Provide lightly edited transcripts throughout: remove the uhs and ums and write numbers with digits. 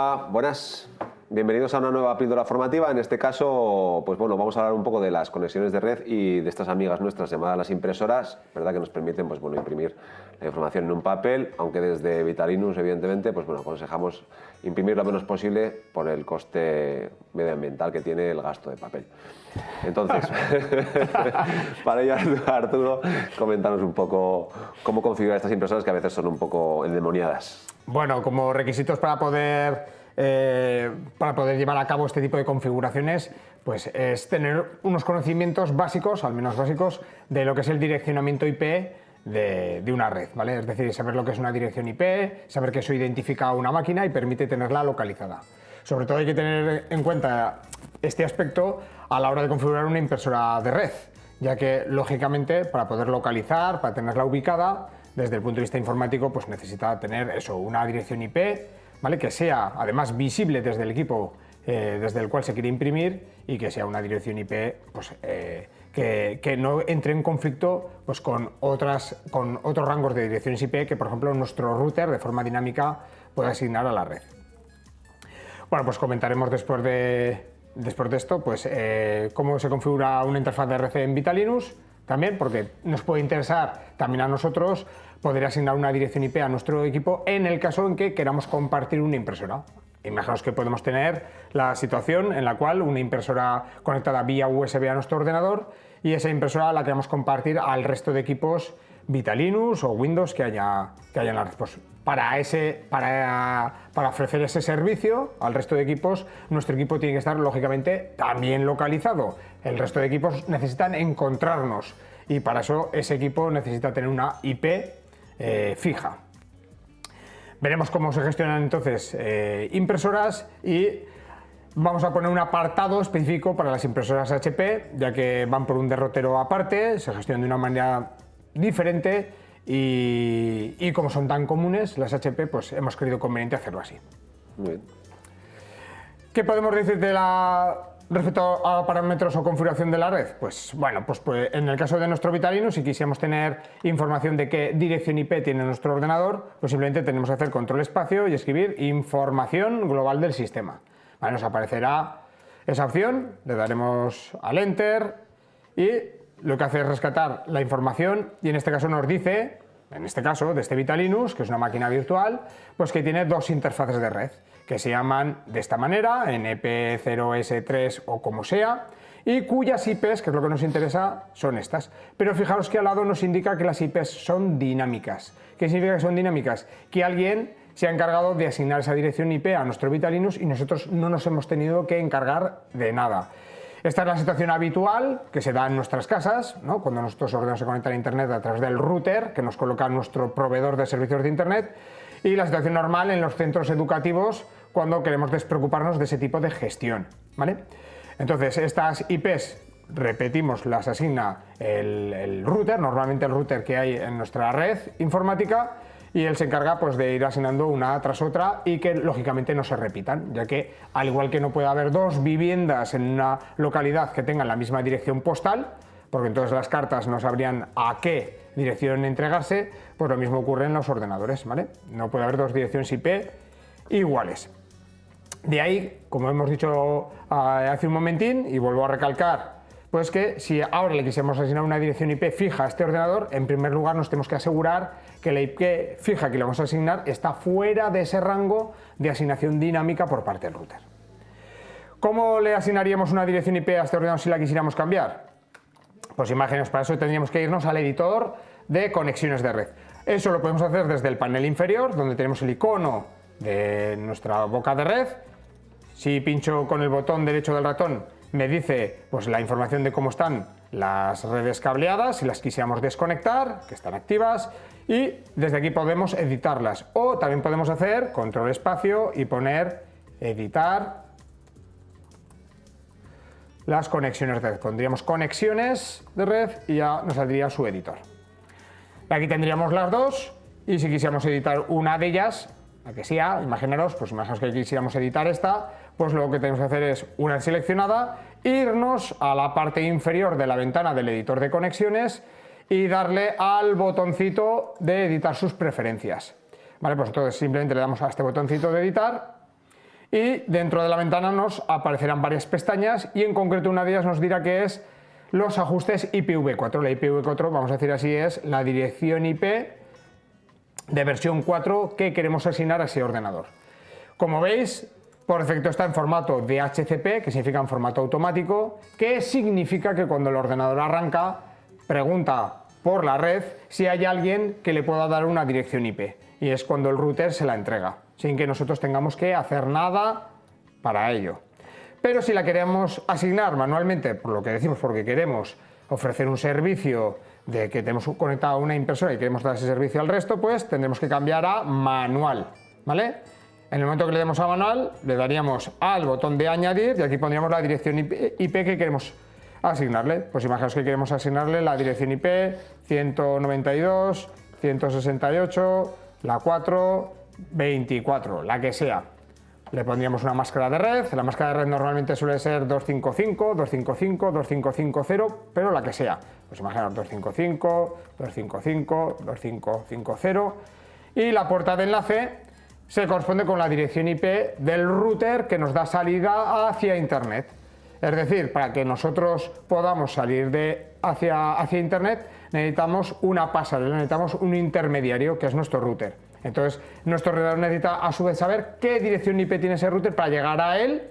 Hola, buenas. Bienvenidos a una nueva píldora formativa. En este caso, pues bueno, vamos a hablar un poco de las conexiones de red y de estas amigas nuestras llamadas las impresoras, ¿verdad? Que nos permiten, pues bueno, imprimir la información en un papel, aunque desde Vitalinus, evidentemente, pues bueno, aconsejamos imprimir lo menos posible por el coste medioambiental que tiene el gasto de papel. Entonces, para ello, Arturo, coméntanos un poco cómo configurar estas impresoras que a veces son un poco endemoniadas. Bueno, como requisitos para poder llevar a cabo este tipo de configuraciones, pues es tener unos conocimientos básicos, al menos básicos, de lo que es el direccionamiento IP de una red, ¿vale? Es decir, saber lo que es una dirección IP, saber que eso identifica una máquina y permite tenerla localizada. Sobre todo hay que tener en cuenta este aspecto a la hora de configurar una impresora de red, ya que, lógicamente, para poder localizar, para tenerla ubicada, desde el punto de vista informático, pues necesita tener eso, una dirección IP, ¿vale? Que sea además visible desde el equipo desde el cual se quiere imprimir y que sea una dirección IP pues, que no entre en conflicto pues, con otros rangos de direcciones IP que, por ejemplo, nuestro router de forma dinámica puede asignar a la red. Bueno, pues comentaremos después de esto pues, cómo se configura una interfaz de red en Vitalinus, también porque nos puede interesar también a nosotros poder asignar una dirección IP a nuestro equipo en el caso en que queramos compartir una impresora. Imaginaos que podemos tener la situación en la cual una impresora conectada vía USB a nuestro ordenador y esa impresora la queremos compartir al resto de equipos Vitalinus o Windows que haya en la red. Pues para ofrecer ese servicio al resto de equipos, nuestro equipo tiene que estar lógicamente también localizado. El resto de equipos necesitan encontrarnos y para eso ese equipo necesita tener una IP fija. Veremos cómo se gestionan entonces impresoras y vamos a poner un apartado específico para las impresoras HP, ya que van por un derrotero aparte, se gestionan de una manera diferente y como son tan comunes las HP, pues hemos creído conveniente hacerlo así. Muy bien. ¿Qué podemos decir respecto a parámetros o configuración de la red? Pues bueno, pues en el caso de nuestro Vitalinus, si quisiéramos tener información de qué dirección IP tiene nuestro ordenador, pues simplemente tenemos que hacer control espacio y escribir información global del sistema. Vale, nos aparecerá esa opción, le daremos al Enter y lo que hace es rescatar la información y en este caso nos dice, en este caso de este Vitalinus, que es una máquina virtual, pues que tiene dos interfaces de red que se llaman de esta manera, NP0S3 o como sea, y cuyas IPs, que es lo que nos interesa, son estas. Pero fijaros que al lado nos indica que las IPs son dinámicas. ¿Qué significa que son dinámicas? Que alguien se ha encargado de asignar esa dirección IP a nuestro Vitalinus y nosotros no nos hemos tenido que encargar de nada. Esta es la situación habitual que se da en nuestras casas, ¿no? Cuando nuestros ordenadores se conectan a Internet a través del router que nos coloca nuestro proveedor de servicios de Internet, y la situación normal en los centros educativos cuando queremos despreocuparnos de ese tipo de gestión, ¿vale? Entonces, estas IPs, repetimos, las asigna el router, normalmente el router que hay en nuestra red informática, y él se encarga pues, de ir asignando una tras otra y que lógicamente no se repitan, ya que al igual que no puede haber dos viviendas en una localidad que tengan la misma dirección postal, porque entonces las cartas no sabrían a qué dirección entregarse, pues lo mismo ocurre en los ordenadores, ¿vale? No puede haber dos direcciones IP iguales. De ahí, como hemos dicho hace un momentín, y vuelvo a recalcar, pues que si ahora le quisiéramos asignar una dirección IP fija a este ordenador, en primer lugar nos tenemos que asegurar que la IP fija que le vamos a asignar está fuera de ese rango de asignación dinámica por parte del router. ¿Cómo le asignaríamos una dirección IP a este ordenador si la quisiéramos cambiar? Pues imaginaos, para eso tendríamos que irnos al editor de conexiones de red. Eso lo podemos hacer desde el panel inferior, donde tenemos el icono de nuestra boca de red. Si pincho con el botón derecho del ratón, me dice pues, la información de cómo están las redes cableadas, si las quisiéramos desconectar, que están activas, y desde aquí podemos editarlas. O también podemos hacer control espacio y poner editar las conexiones de red. Pondríamos conexiones de red y ya nos saldría su editor. Aquí tendríamos las dos y si quisiéramos editar una de ellas, la que sea, imaginaros que quisiéramos editar esta, pues lo que tenemos que hacer es una seleccionada, irnos a la parte inferior de la ventana del editor de conexiones y darle al botoncito de editar sus preferencias. Vale, pues entonces simplemente le damos a este botoncito de editar y dentro de la ventana nos aparecerán varias pestañas y en concreto una de ellas nos dirá que es los ajustes IPv4. La IPv4, vamos a decir así, es la dirección IP de versión 4 que queremos asignar a ese ordenador. Como veis, por defecto está en formato DHCP, que significa en formato automático, que significa que cuando el ordenador arranca, pregunta por la red si hay alguien que le pueda dar una dirección IP. Y es cuando el router se la entrega, sin que nosotros tengamos que hacer nada para ello. Pero si la queremos asignar manualmente, por lo que decimos, porque queremos ofrecer un servicio de que tenemos conectada una impresora y queremos dar ese servicio al resto, pues tendremos que cambiar a manual, ¿vale? En el momento que le demos a manual, le daríamos al botón de añadir y aquí pondríamos la dirección IP que queremos asignarle. Pues imaginaos que queremos asignarle la dirección IP 192, 168, la 4, 24, la que sea. Le pondríamos una máscara de red, la máscara de red normalmente suele ser 255, 255, 2550, pero la que sea. Pues imaginaos 255, 255, 2550 y la puerta de enlace se corresponde con la dirección IP del router que nos da salida hacia Internet. Es decir, para que nosotros podamos salir hacia Internet necesitamos una pasarela, necesitamos un intermediario que es nuestro router. Entonces, nuestro ordenador necesita a su vez saber qué dirección IP tiene ese router para llegar a él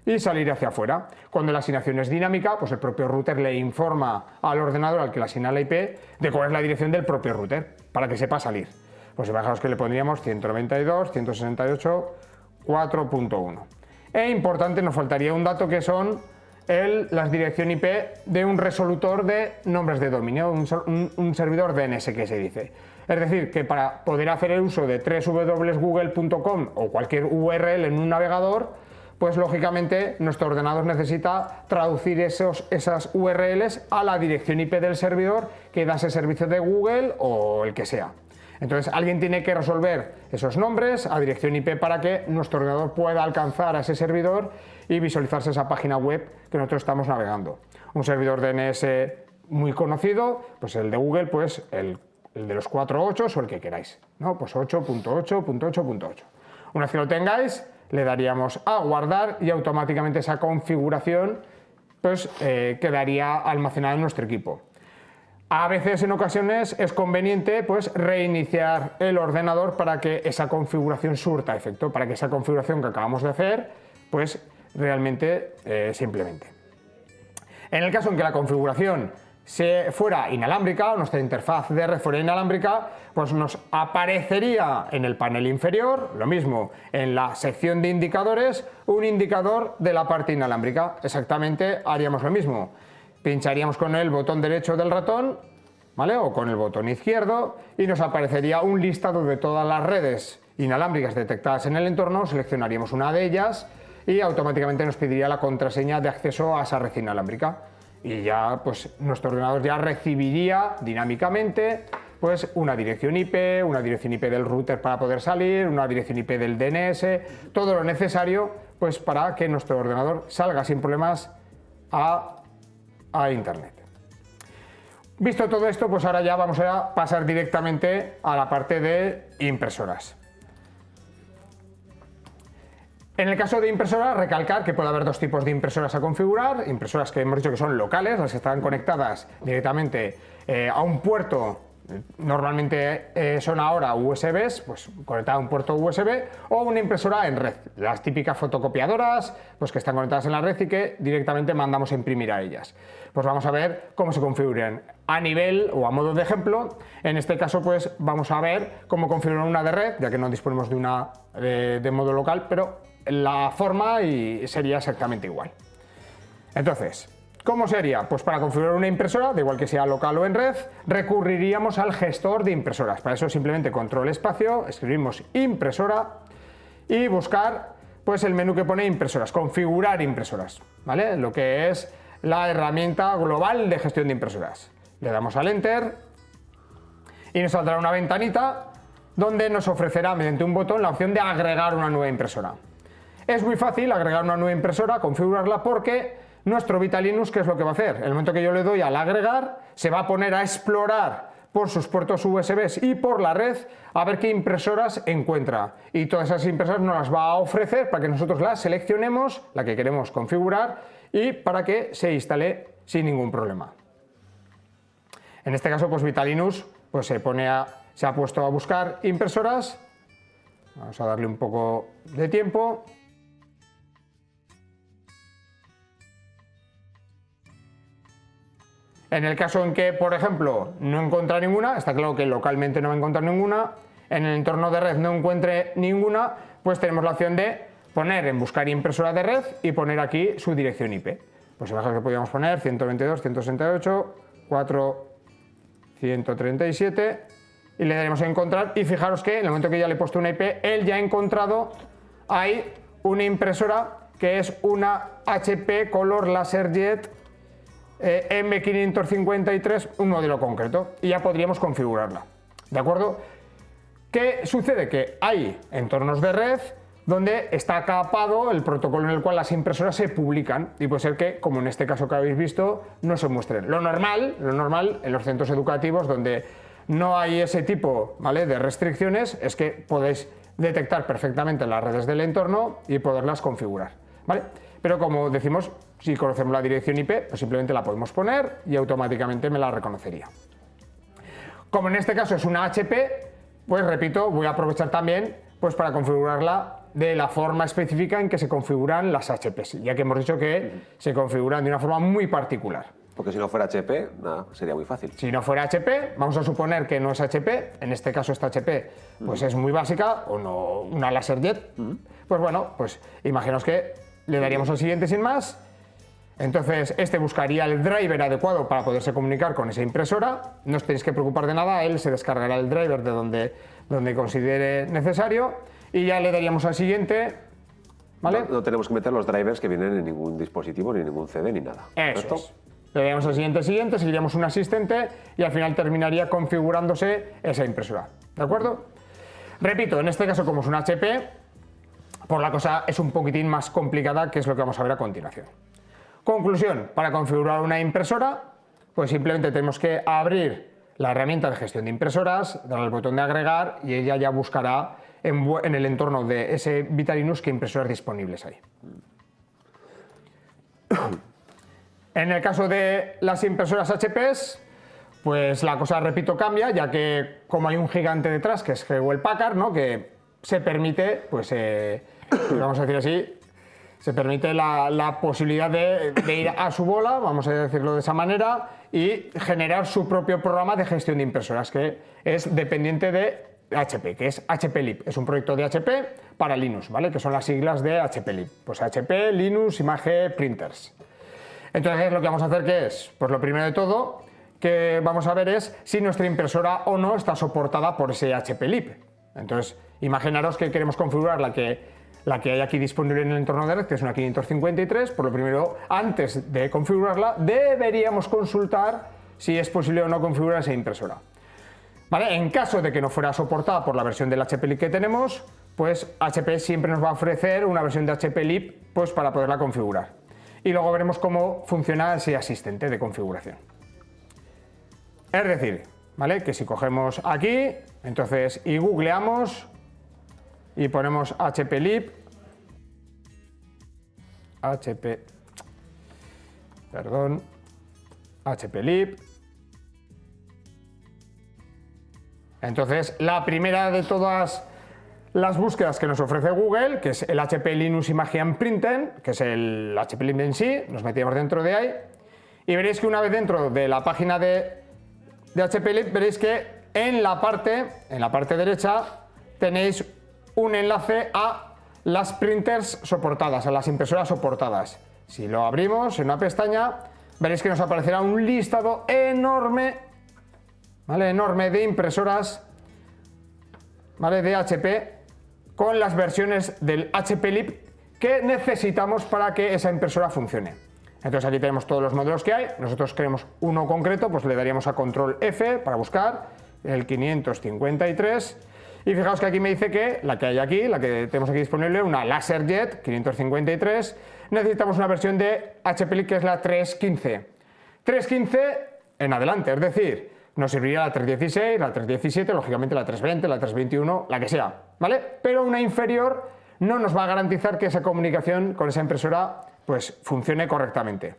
y salir hacia afuera. Cuando la asignación es dinámica, pues el propio router le informa al ordenador al que le asigna la IP de cuál es la dirección del propio router para que sepa salir. Pues imaginaos que le pondríamos 192, 168, 4.1. E importante, nos faltaría un dato que son las dirección IP de un resolutor de nombres de dominio, un servidor DNS que se dice. Es decir, que para poder hacer el uso de www.google.com o cualquier URL en un navegador, pues lógicamente nuestro ordenador necesita traducir esas URLs a la dirección IP del servidor que da ese servicio de Google o el que sea. Entonces alguien tiene que resolver esos nombres a dirección IP para que nuestro ordenador pueda alcanzar a ese servidor y visualizarse esa página web que nosotros estamos navegando. Un servidor DNS muy conocido, pues el de Google, pues el de los 4 8 o el que queráis, ¿no? Pues 8.8.8.8. Una vez que lo tengáis, le daríamos a guardar y automáticamente esa configuración pues, quedaría almacenada en nuestro equipo. A veces, en ocasiones, es conveniente pues, reiniciar el ordenador para que esa configuración surta efecto, para que esa configuración que acabamos de hacer pues, realmente se implemente. En el caso en que la configuración fuera inalámbrica, o nuestra interfaz de red fuera inalámbrica, pues nos aparecería en el panel inferior, lo mismo, en la sección de indicadores, un indicador de la parte inalámbrica. Exactamente haríamos lo mismo. Pincharíamos con el botón derecho del ratón, ¿vale? O con el botón izquierdo y nos aparecería un listado de todas las redes inalámbricas detectadas en el entorno, seleccionaríamos una de ellas y automáticamente nos pediría la contraseña de acceso a esa red inalámbrica. Y ya pues nuestro ordenador ya recibiría dinámicamente pues una dirección IP del router para poder salir, una dirección IP del DNS, todo lo necesario pues para que nuestro ordenador salga sin problemas a Internet. Visto todo esto, pues ahora ya vamos a pasar directamente a la parte de impresoras. En el caso de impresoras, recalcar que puede haber dos tipos de impresoras a configurar. Impresoras que hemos dicho que son locales, las que están conectadas directamente a un puerto, normalmente son ahora USBs, pues conectada a un puerto USB, o una impresora en red, las típicas fotocopiadoras, pues que están conectadas en la red y que directamente mandamos a imprimir a ellas. Pues vamos a ver cómo se configuran a nivel o a modo de ejemplo. En este caso, pues vamos a ver cómo configurar una de red, ya que no disponemos de una de modo local, pero la forma sería exactamente igual. Entonces, ¿cómo sería? Pues para configurar una impresora, da igual que sea local o en red, recurriríamos al gestor de impresoras. Para eso simplemente control espacio, escribimos impresora y buscar pues el menú que pone impresoras, configurar impresoras, ¿vale? Lo que es la herramienta global de gestión de impresoras. Le damos al enter y nos saldrá una ventanita donde nos ofrecerá mediante un botón la opción de agregar una nueva impresora. Es muy fácil agregar una nueva impresora, configurarla, porque nuestro Vitalinux, ¿qué es lo que va a hacer? En el momento que yo le doy al agregar, se va a poner a explorar por sus puertos USB y por la red a ver qué impresoras encuentra. Y todas esas impresoras nos las va a ofrecer para que nosotros las seleccionemos, la que queremos configurar, y para que se instale sin ningún problema. En este caso, pues Vitalinus pues se ha puesto a buscar impresoras. Vamos a darle un poco de tiempo. En el caso en que, por ejemplo, no encuentra ninguna, está claro que localmente no va a encontrar ninguna, en el entorno de red no encuentre ninguna, pues tenemos la opción de poner en buscar impresora de red y poner aquí su dirección IP. Pues fijaos que podríamos poner 122.168.4.137 y le daremos a encontrar, y fijaros que en el momento que ya le he puesto una IP, él ya ha encontrado ahí una impresora que es una HP Color LaserJet M553, un modelo concreto, y ya podríamos configurarla. ¿De acuerdo? ¿Qué sucede? Que hay entornos de red donde está capado el protocolo en el cual las impresoras se publican, y puede ser que, como en este caso que habéis visto, no se muestren. Lo normal en los centros educativos donde no hay ese tipo, ¿vale?, de restricciones, es que podéis detectar perfectamente las redes del entorno y poderlas configurar, ¿vale? Pero como decimos, si conocemos la dirección IP, pues simplemente la podemos poner y automáticamente me la reconocería. Como en este caso es una HP, pues repito, voy a aprovechar también pues para configurarla de la forma específica en que se configuran las HPs, ya que hemos dicho que se configuran de una forma muy particular. Porque si no fuera HP, nada, sería muy fácil. Si no fuera HP, vamos a suponer que no es HP, en este caso esta HP pues es muy básica, o no una LaserJet, pues bueno, pues imaginaos que le daríamos al siguiente sin más. Entonces este buscaría el driver adecuado para poderse comunicar con esa impresora, no os tenéis que preocupar de nada, él se descargará el driver de donde considere necesario y ya le daríamos al siguiente, ¿vale? No tenemos que meter los drivers que vienen en ningún dispositivo, ni en ningún CD, ni nada. Eso es. Le daríamos al siguiente, seguiríamos un asistente y al final terminaría configurándose esa impresora, ¿de acuerdo? Repito, en este caso como es un HP, pues la cosa es un poquitín más complicada, que es lo que vamos a ver a continuación. Conclusión, para configurar una impresora, pues simplemente tenemos que abrir la herramienta de gestión de impresoras, darle al botón de agregar y ella ya buscará en el entorno de ese Vitalinus qué impresoras disponibles hay. En el caso de las impresoras HPs, pues la cosa, repito, cambia, ya que como hay un gigante detrás, que es Hewlett Packard, ¿no?, que se permite, pues, vamos a decir así, se permite la posibilidad de ir a su bola, vamos a decirlo de esa manera, y generar su propio programa de gestión de impresoras, que es dependiente de HP, que es HP Lib. Es un proyecto de HP para Linux, ¿vale?, que son las siglas de HP Lib. Pues HP, Linux, Image Printers. Entonces lo que vamos a hacer, ¿qué es? Pues lo primero de todo que vamos a ver es si nuestra impresora o no está soportada por ese HP Lib. Entonces, imaginaros que queremos configurar la que hay aquí disponible en el entorno de red, que es una 553, por lo primero, antes de configurarla, deberíamos consultar si es posible o no configurar esa impresora. ¿Vale? En caso de que no fuera soportada por la versión del HP Lib que tenemos, pues HP siempre nos va a ofrecer una versión de HP Lib pues, para poderla configurar. Y luego veremos cómo funciona ese asistente de configuración. Es decir, ¿vale?, que si cogemos aquí, entonces, y googleamos y ponemos HP Lib, HP Lib. Entonces, la primera de todas las búsquedas que nos ofrece Google, que es el HP Linux Image Printen, que es el HP Lib en sí, nos metemos dentro de ahí y veréis que una vez dentro de la página de HP Lib, veréis que en la parte derecha tenéis un enlace a las printers soportadas, a las impresoras soportadas. Si lo abrimos en una pestaña, veréis que nos aparecerá un listado enorme, ¿vale?, enorme de impresoras, ¿vale?, de HP, con las versiones del HP Lib que necesitamos para que esa impresora funcione. Entonces aquí tenemos todos los modelos que hay, nosotros queremos uno concreto, pues le daríamos a control F para buscar, el 553, y fijaos que aquí me dice que la que hay aquí, la que tenemos aquí disponible, una LaserJet 553, necesitamos una versión de HP Lib que es la 3.15. 3.15 en adelante, es decir, Nos serviría la 316, la 317, lógicamente la 320, la 321, la que sea, ¿vale? Pero una inferior no nos va a garantizar que esa comunicación con esa impresora pues funcione correctamente.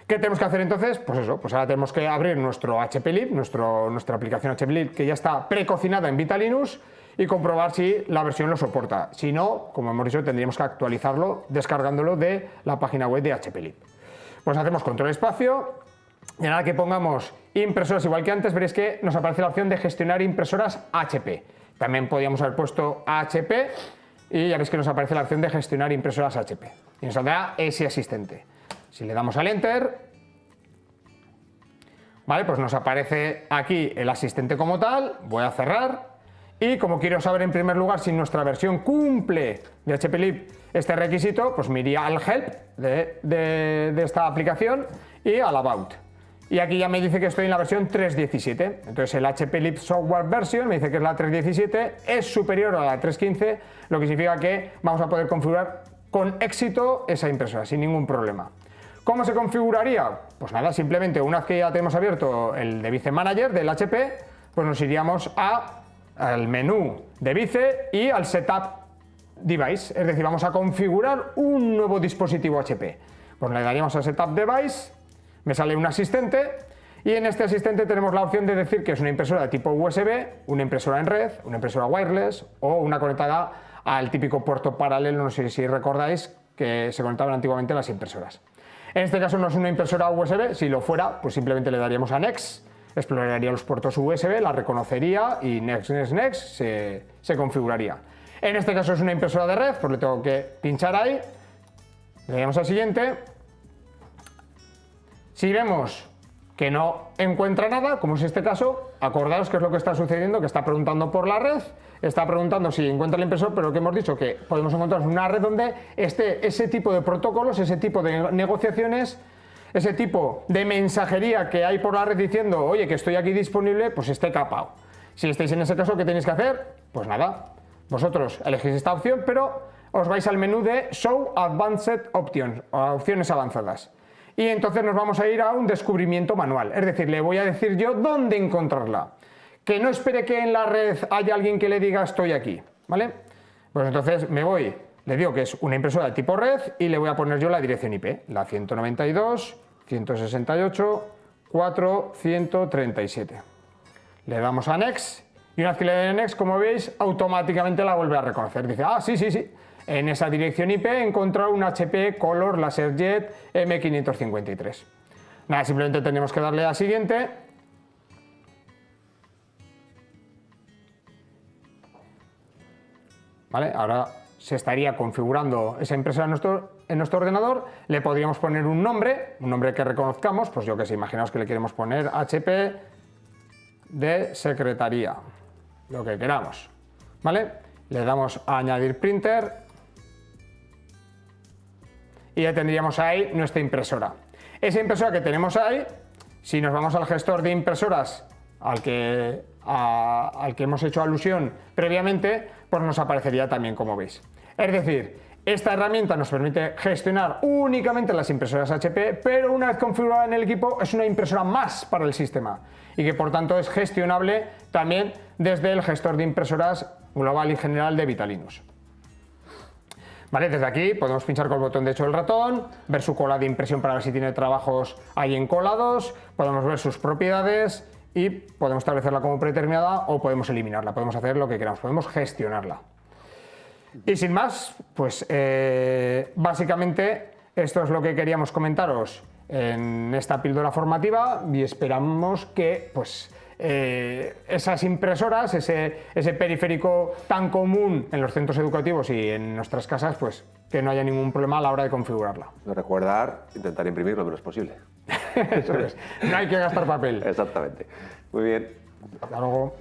¿Qué tenemos que hacer entonces? Pues eso, pues ahora tenemos que abrir nuestro HP Lib, nuestra aplicación HP Lib que ya está precocinada en Vitalinux y comprobar si la versión lo soporta. Si no, como hemos dicho, tendríamos que actualizarlo descargándolo de la página web de HP Lib. Pues hacemos control espacio y nada que pongamos impresoras igual que antes, veréis que nos aparece la opción de gestionar impresoras HP. También podríamos haber puesto HP y ya veis que nos aparece la opción de gestionar impresoras HP. Y nos saldrá ese asistente. Si le damos al Enter, vale, pues nos aparece aquí el asistente como tal, voy a cerrar y como quiero saber en primer lugar si nuestra versión cumple de HP Lib este requisito, pues me iría al Help de esta aplicación y al About. Y aquí ya me dice que estoy en la versión 3.17, entonces el HP Lib Software Version me dice que es la 3.17, es superior a la 3.15, lo que significa que vamos a poder configurar con éxito esa impresora, sin ningún problema. ¿Cómo se configuraría? Pues nada, simplemente una vez que ya tenemos abierto el Device Manager del HP, pues nos iríamos al menú de Device y al Setup Device, es decir, vamos a configurar un nuevo dispositivo HP. Pues le daríamos a Setup Device, me sale un asistente y en este asistente tenemos la opción de decir que es una impresora de tipo USB, una impresora en red, una impresora wireless o una conectada al típico puerto paralelo, no sé si recordáis que se conectaban antiguamente las impresoras. En este caso no es una impresora USB, si lo fuera, pues simplemente le daríamos a Next, exploraría los puertos USB, la reconocería y Next se configuraría. En este caso es una impresora de red, pues le tengo que pinchar ahí, le damos al siguiente. Si vemos que no encuentra nada, como es este caso, acordaos que es lo que está sucediendo, que está preguntando por la red, está preguntando si encuentra el impresor, pero que hemos dicho que podemos encontrar una red donde esté ese tipo de protocolos, ese tipo de negociaciones, ese tipo de mensajería que hay por la red diciendo, oye, que estoy aquí disponible, pues esté capado. Si estáis en ese caso, ¿qué tenéis que hacer? Pues nada, vosotros elegís esta opción, pero os vais al menú de Show Advanced Options, o opciones avanzadas. Y entonces nos vamos a ir a un descubrimiento manual, es decir, le voy a decir yo dónde encontrarla. Que no espere que en la red haya alguien que le diga estoy aquí, ¿vale? Pues entonces me voy, le digo que es una impresora de tipo red y le voy a poner yo la dirección IP, la 192.168.4.137. Le damos a Next y una vez que le den a Next, como veis, automáticamente la vuelve a reconocer. Dice, ah, sí, en esa dirección IP he encontrado un HP Color LaserJet M553. Nada, simplemente tenemos que darle a siguiente. ¿Vale? Ahora se estaría configurando esa impresora en nuestro ordenador, le podríamos poner un nombre que reconozcamos, pues yo que sé, imaginaos que le queremos poner HP de secretaría, lo que queramos, ¿vale? Le damos a añadir printer y ya tendríamos ahí nuestra impresora. Esa impresora que tenemos ahí, si nos vamos al gestor de impresoras al que hemos hecho alusión previamente, pues nos aparecería también, como veis. Es decir, esta herramienta nos permite gestionar únicamente las impresoras HP, pero una vez configurada en el equipo es una impresora más para el sistema y que por tanto es gestionable también desde el gestor de impresoras global y general de Vitalinux. Vale, desde aquí podemos pinchar con el botón derecho del ratón, ver su cola de impresión para ver si tiene trabajos ahí encolados, podemos ver sus propiedades y podemos establecerla como predeterminada o podemos eliminarla, podemos hacer lo que queramos, podemos gestionarla. Y sin más, pues básicamente esto es lo que queríamos comentaros en esta píldora formativa y esperamos que pues esas impresoras, ese periférico tan común en los centros educativos y en nuestras casas, pues que no haya ningún problema a la hora de configurarla. Recordar, intentar imprimir lo menos posible. Eso es, no hay que gastar papel. Exactamente. Muy bien. Hasta luego.